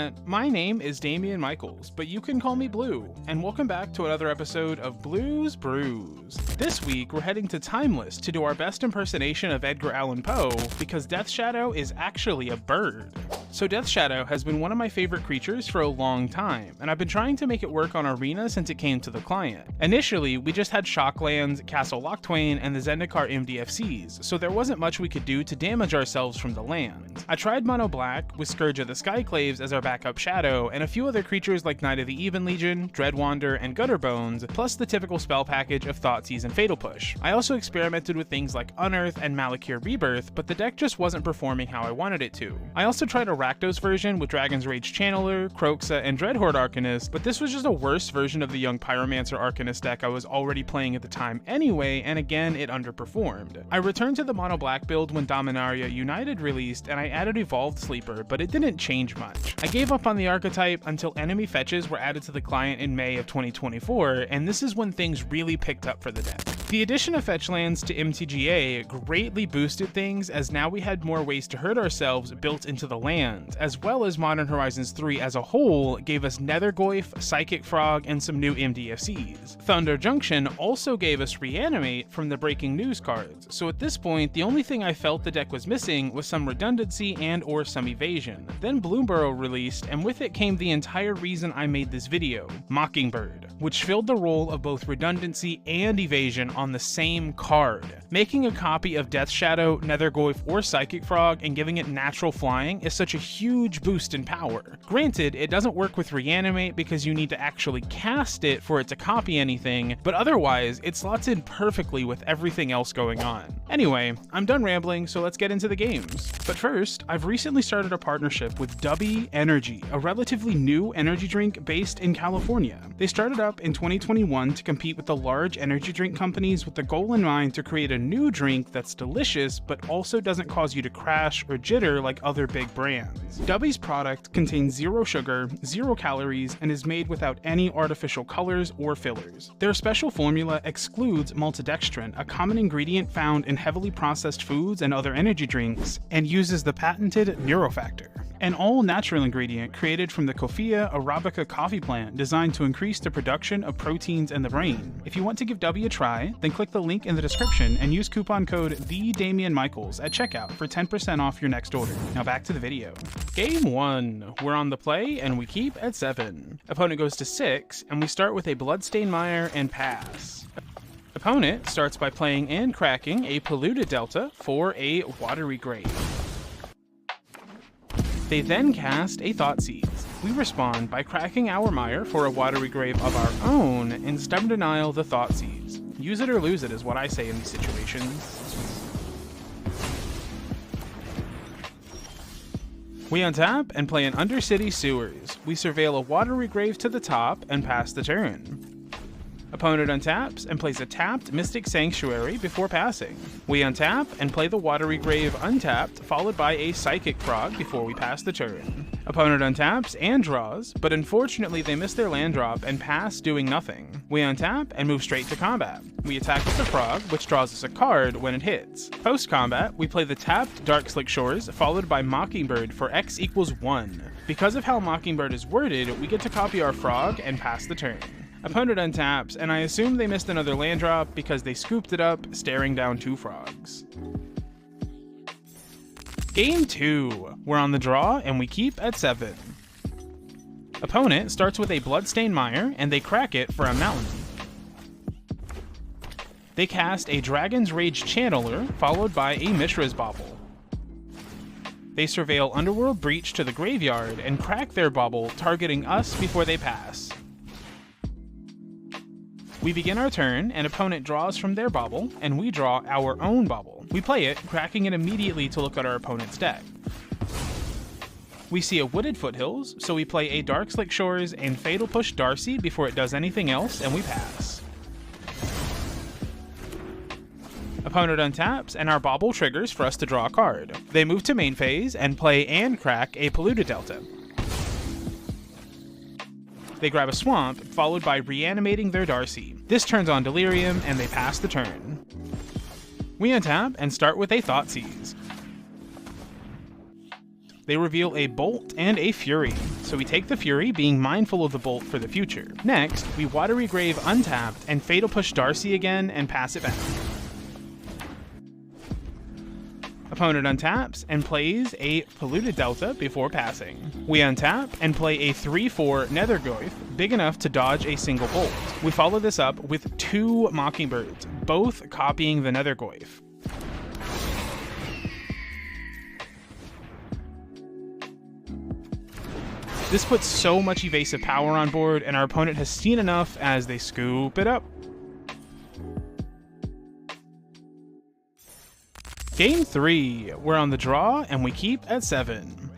Internet, my name is Damian Michaels, but you can call me Blue, and welcome back to another episode of Blues Brews. This week, we're heading to Timeless to do our best impersonation of Edgar Allan Poe, because Death Shadow is actually a bird. So Death Shadow has been one of my favorite creatures for a long time, and I've been trying to make it work on Arena since it came to the client. Initially, we just had Shocklands, Castle Locktwain, and the Zendikar MDFCs, so there wasn't much we could do to damage ourselves from the land. I tried Mono Black with Scourge of the Skyclaves as our backup shadow, and a few other creatures like Knight of the Even Legion, Dreadwander, and Gutterbones, plus the typical spell package of Thoughtseize and Fatal Push. I also experimented with things like Unearth and Malakir Rebirth, but the deck just wasn't performing how I wanted it to. I also tried a Rakdos version with Dragon's Rage Channeler, Kroxa, and Dreadhorde Arcanist, but this was just a worse version of the Young Pyromancer Arcanist deck I was already playing at the time anyway, and again, it underperformed. I returned to the Mono Black build when Dominaria United released, and I added Evolved Sleeper, but it didn't change much. I gave up on the archetype until enemy fetches were added to the client in May of 2024, and this is when things really picked up for the deck. The addition of fetch lands to MTGA greatly boosted things, as now we had more ways to hurt ourselves built into the land, as well as Modern Horizons 3 as a whole gave us Nethergoyf, Psychic Frog, and some new MDFCs. Thunder Junction also gave us Reanimate from the Breaking News cards, so at this point the only thing I felt the deck was missing was some redundancy and or some evasion. Then Bloomburrow released, and with it came the entire reason I made this video, Mockingbird, which filled the role of both redundancy and evasion on the same card. Making a copy of Death Shadow, Nethergoyf, or Psychic Frog and giving it natural flying is such a huge boost in power. Granted, it doesn't work with Reanimate because you need to actually cast it for it to copy anything, but otherwise, it slots in perfectly with everything else going on. Anyway, I'm done rambling, so let's get into the games. But first, I've recently started a partnership with Dubby Energy, a relatively new energy drink based in California. They started up in 2021 to compete with the large energy drink companies with the goal in mind to create a new drink that's delicious but also doesn't cause you to crash or jitter like other big brands. Dubby's product contains 0 sugar, 0 calories, and is made without any artificial colors or fillers. Their special formula excludes maltodextrin, a common ingredient found in heavily processed foods and other energy drinks, and uses the patented Neurofactor, an all-natural ingredient created from the Coffea arabica coffee plant designed to increase the production of proteins in the brain. If you want to give Dubby a try, then click the link in the description and use coupon code TheDamianMichaels at checkout for 10% off your next order. Now back to the video. Game 1. We're on the play and we keep at 7. Opponent goes to 6 and we start with a Bloodstained Mire and pass. Opponent starts by playing and cracking a Polluted Delta for a Watery Grave. They then cast a Thoughtseize. We respond by cracking our Mire for a Watery Grave of our own and Stubborn Denial the Thoughtseize. Use it or lose it is what I say in these situations. We untap and play an Undercity Sewers. We surveil a Watery Grave to the top and pass the turn. Opponent untaps and plays a tapped Mystic Sanctuary before passing. We untap and play the Watery Grave untapped, followed by a Psychic Frog before we pass the turn. Opponent untaps and draws, but unfortunately they miss their land drop and pass doing nothing. We untap and move straight to combat. We attack with the Frog, which draws us a card when it hits. Post-combat, we play the tapped Darkslick Shores, followed by Mockingbird for X equals 1. Because of how Mockingbird is worded, we get to copy our Frog and pass the turn. Opponent untaps, and I assume they missed another land drop because they scooped it up, staring down 2 frogs. Game 2. We're on the draw, and we keep at 7. Opponent starts with a Bloodstained Mire, and they crack it for a Mountain. They cast a Dragon's Rage Channeler, followed by a Mishra's Bauble. They surveil Underworld Breach to the graveyard, and crack their bauble, targeting us before they pass. We begin our turn, and opponent draws from their bauble, and we draw our own bauble. We play it, cracking it immediately to look at our opponent's deck. We see a Wooded Foothills, so we play a Darkslick Shores and Fatal Push Darcy before it does anything else, and we pass. Opponent untaps, and our bauble triggers for us to draw a card. They move to main phase, and play and crack a Polluted Delta. They grab a Swamp, followed by reanimating their Darcy. This turns on Delirium, and they pass the turn. We untap and start with a Thoughtseize. They reveal a Bolt and a Fury, so we take the Fury, being mindful of the Bolt for the future. Next, we Watery Grave untapped and Fatal Push Darcy again and pass it back. Opponent untaps and plays a Polluted Delta before passing. We untap and play a 3/4 Nethergoyf, big enough to dodge a single Bolt. We follow this up with 2 Mockingbirds, both copying the Nethergoyf. This puts so much evasive power on board, and our opponent has seen enough as they scoop it up. Game 3, we're on the draw and we keep at 7.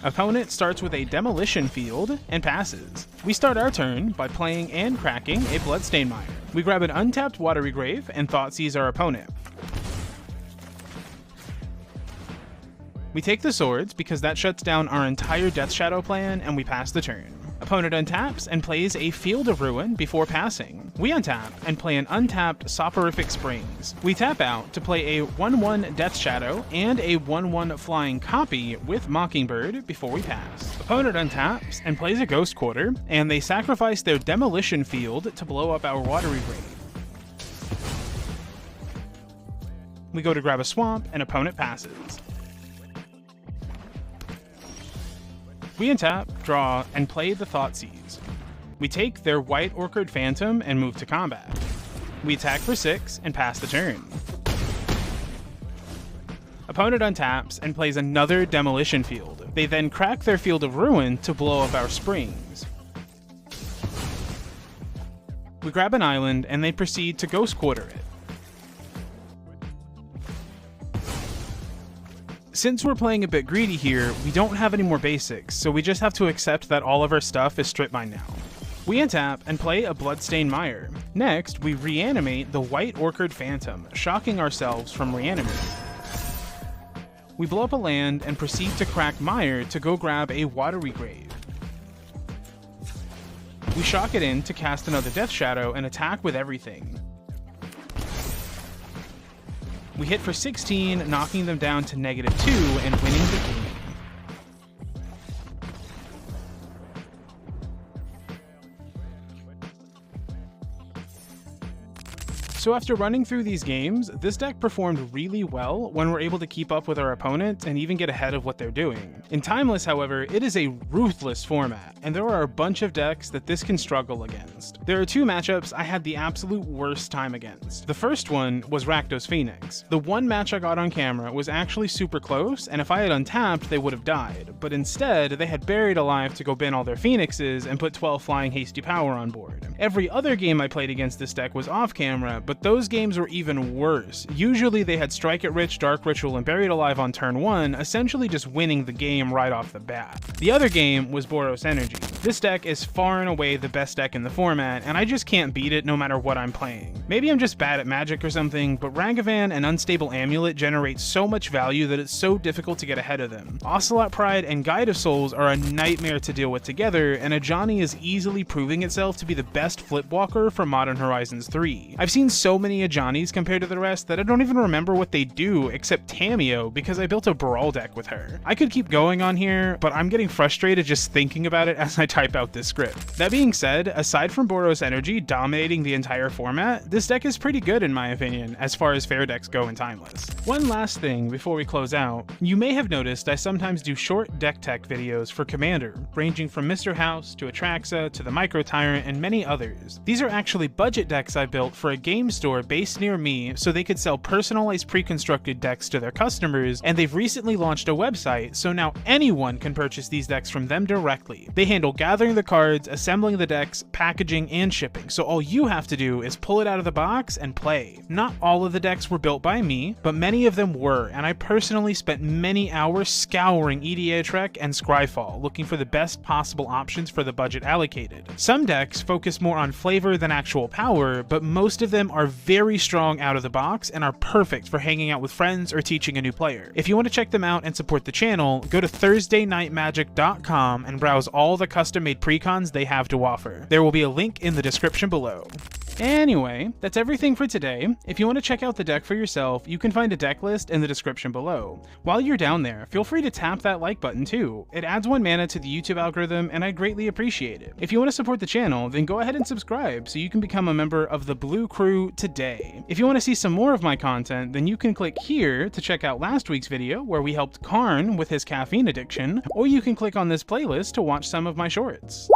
Opponent starts with a Demolition Field and passes. We start our turn by playing and cracking a Bloodstain Mire. We grab an untapped Watery Grave and Thoughtseize our opponent. We take the swords because that shuts down our entire Death Shadow plan, and we pass the turn. Opponent untaps and plays a Field of Ruin before passing. We untap and play an untapped Soporific Springs. We tap out to play a 1/1 Death Shadow and a 1/1 Flying Copy with Mockingbird before we pass. Opponent untaps and plays a Ghost Quarter, and they sacrifice their Demolition Field to blow up our Watery Grave. We go to grab a Swamp, and opponent passes. We untap, draw, and play the Thoughtseize. We take their White Orchid Phantom and move to combat. We attack for 6 and pass the turn. Opponent untaps and plays another Demolition Field. They then crack their Field of Ruin to blow up our Springs. We grab an island and they proceed to Ghost Quarter it. Since we're playing a bit greedy here, we don't have any more basics, so we just have to accept that all of our stuff is stripped mine now. We untap and play a Bloodstained Mire. Next, we reanimate the White Orchid Phantom, shocking ourselves from reanimate. We blow up a land and proceed to crack Mire to go grab a Watery Grave. We shock it in to cast another Death Shadow and attack with everything. We hit for 16, knocking them down to -2 and winning the game. So after running through these games, this deck performed really well when we're able to keep up with our opponent and even get ahead of what they're doing. In Timeless, however, it is a ruthless format, and there are a bunch of decks that this can struggle against. There are 2 matchups I had the absolute worst time against. The first one was Rakdos Phoenix. The one match I got on camera was actually super close, and if I had untapped, they would have died, but instead, they had Buried Alive to go bin all their Phoenixes and put 12 Flying Hasty Power on board. Every other game I played against this deck was off camera, but those games were even worse. Usually they had Strike It Rich, Dark Ritual, and Buried Alive on turn 1, essentially just winning the game right off the bat. The other game was Boros Energy. This deck is far and away the best deck in the format, and I just can't beat it no matter what I'm playing. Maybe I'm just bad at Magic or something, but Ragavan and Unstable Amulet generate so much value that it's so difficult to get ahead of them. Ocelot Pride and Guide of Souls are a nightmare to deal with together, and Ajani is easily proving itself to be the best flipwalker for Modern Horizons 3. I've seen so many Ajanis compared to the rest that I don't even remember what they do except Tamio because I built a Brawl deck with her. I could keep going on here, but I'm getting frustrated just thinking about it as I type out this script. That being said, aside from Boros Energy dominating the entire format, this deck is pretty good in my opinion as far as fair decks go in Timeless. One last thing before we close out, you may have noticed I sometimes do short deck tech videos for Commander, ranging from Mr. House to Atraxa to the Micro Tyrant and many others. These are actually budget decks I built for a game store based near me so they could sell personalized pre-constructed decks to their customers, and they've recently launched a website so now anyone can purchase these decks from them directly. They handle gathering the cards, assembling the decks, packaging, and shipping, so all you have to do is pull it out of the box and play. Not all of the decks were built by me, but many of them were, and I personally spent many hours scouring EDA Trek and Scryfall looking for the best possible options for the budget allocated. Some decks focus more on flavor than actual power, but most of them are very strong out of the box and are perfect for hanging out with friends or teaching a new player. If you want to check them out and support the channel, go to ThursdayNightMagic.com and browse all the custom-made precons they have to offer. There will be a link in the description below. Anyway, that's everything for today. If you want to check out the deck for yourself, you can find a deck list in the description below. While you're down there, feel free to tap that like button too. It adds 1 mana to the YouTube algorithm and I greatly appreciate it. If you want to support the channel, then go ahead and subscribe so you can become a member of the Blue Crew today. If you want to see some more of my content, then you can click here to check out last week's video where we helped Karn with his caffeine addiction, or you can click on this playlist to watch some of my shorts.